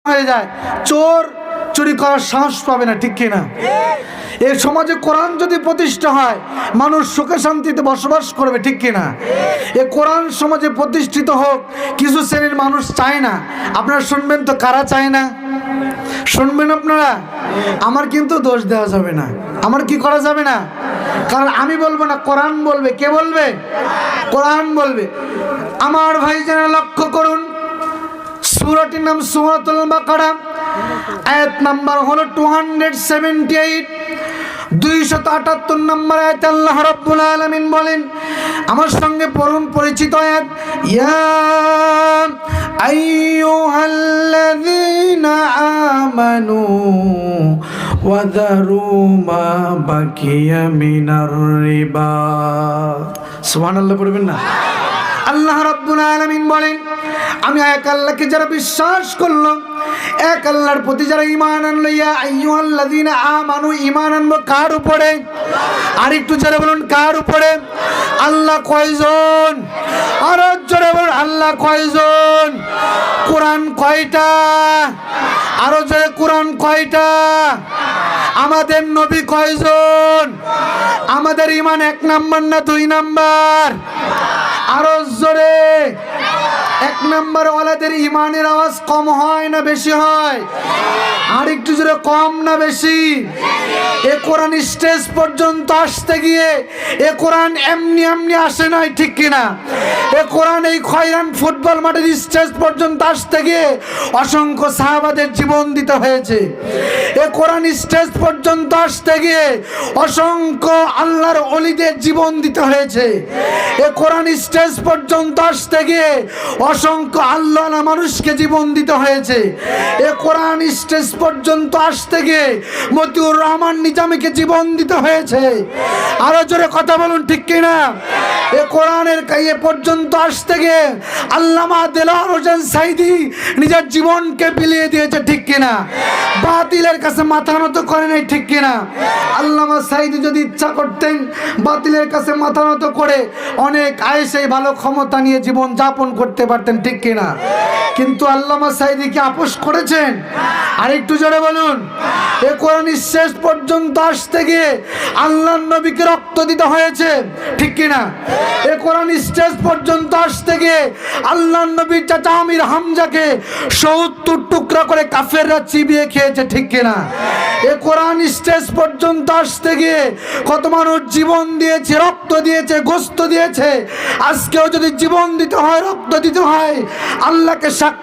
হয়ে যায়, চোর চুরি করার সাহস পাবে না, ঠিক কিনা? এই সমাজে কোরআন যদি প্রতিষ্ঠা হয়, মানুষ সুখে শান্তিতে বসবাস করবে, ঠিক কিনা? এ কোরআন সমাজে প্রতিষ্ঠিত হোক, কিছু শ্রেণীর মানুষ চায় না। আপনারা শুনবেন তো, কারা চায় না শুনবেন আপনারা। আমার কিন্তু দোষ দেওয়া যাবে না, আমার কি করা যাবে না, কারণ আমি বলবো না, কোরআন বলবে। কে বলবে? কোরআন বলবে। আমার ভাই যেন লক্ষ্য করুন, সূরাটির নাম সূরাতুল বাকারা, আয়াত নাম্বার হলো 278, 278 নম্বর আয়াত আল্লাহ রাব্বুল আলামিন বলেন, আমার সঙ্গে পড়ুন পরিচিত আয়াত, ইয়া আইয়ুহাল্লাযীনা আমানু ওয়া যারু মা বাকিয়া মিনার রিবা। সুবহানাল্লাহ পড়বেন না? আল্লাহ রাব্বুল আলামিন বলেন, আমি এক আল্লাহকে যারা বিশ্বাস করলো, এক আল্লাহর প্রতি যারা ঈমান আনলো, ইয়া আইয়ুহাল্লাযীনা আমানু, ঈমান আনবো কার উপরে? আর একটু জোরে বলুন, কার উপরে? আল্লাহ কয়জন? আর জোরে বলুন, আল্লাহ কয়জন? কোরআন কয়টা? আরো জোরে, কোরআন কয়টা? আমাদের নবী কয়জন? আমাদের ঈমান 1 নাম্বার না 2 নাম্বার? আরো জোরে। 1 নাম্বার ওয়ালাদের ঈমানের আওয়াজ কম হয় না বেশি হয়? আর একটু জোরে, কম না বেশি? এ কোরআন স্টেজ পর্যন্ত আসতে গিয়ে এ কোরআন এমনি এমনি আসে নাই, ঠিক কিনা? এ কোরআন এই খয়রান ফুটবল মাঠের স্টেজ পর্যন্ত আসতে গিয়ে অসংখ্য সাহাবাদের জীবন দিতে হয়েছে। এ কোরআন স্টেজ পর্যন্ত আসতে গিয়ে অসংখ্য আল্লাহর ওলিদের জীবন দিতে হয়েছে। এ কোরআন স্টেজ পর্যন্ত আসতে গিয়ে অসংখ্য আল্লাহওয়ালা মানুষকে জীবন দিতে হয়েছে। এ কোরআন স্টেজ পর্যন্ত আসতে গিয়ে মতিউর রহমান নিজামীকে জীবন দিতে হয়েছে। আরো জোরে কথা বলুন, ঠিক কিনা? এ কোরআনের এ পর্যন্ত আসতে গিয়ে আল্লামা দেলোয়ার হোসেন সাইদি নিজের জীবনকে বিলিয়ে দিয়েছে, ঠিক কিনা? বাতিলের কাছে মাথা নত করে নাই, ঠিক কিনা? আল্লামা সাইদি যদি ইচ্ছা করতেন বাতিলের কাছে মাথা নত করে অনেক আয়েসেই ভালো ক্ষমতা নিয়ে জীবন যাপন করতে পারতেন, ঠিক কিনা? কিন্তু আল্লামা সাইদি কি আপোষ করেছেন? আর একটু জোরে বলুন। এ কোরআন শেষ পর্যন্ত আসতে গিয়ে আল্লাহর নবীকে রক্ত দিতে হয়েছে, ঠিক কিনা? এ কোরআন স্টেজ পর্যন্ত আসতে গিয়ে আল্লাহর নবীর চাচা আমির হামজাকে 70 টুকরা করে কাফেররা চিবিয়ে খেয়েছে, ঠিক কিনা? এ কোরআন স্টেজ পর্যন্ত আসতে গিয়ে কত মানুষ জীবন দিয়েছে, রক্ত দিয়েছে, গোশত দিয়েছে। আজকেও যদি জীবন দিতে হয়, রক্ত দিতে হয়, আল্লাহকে সাক্ষী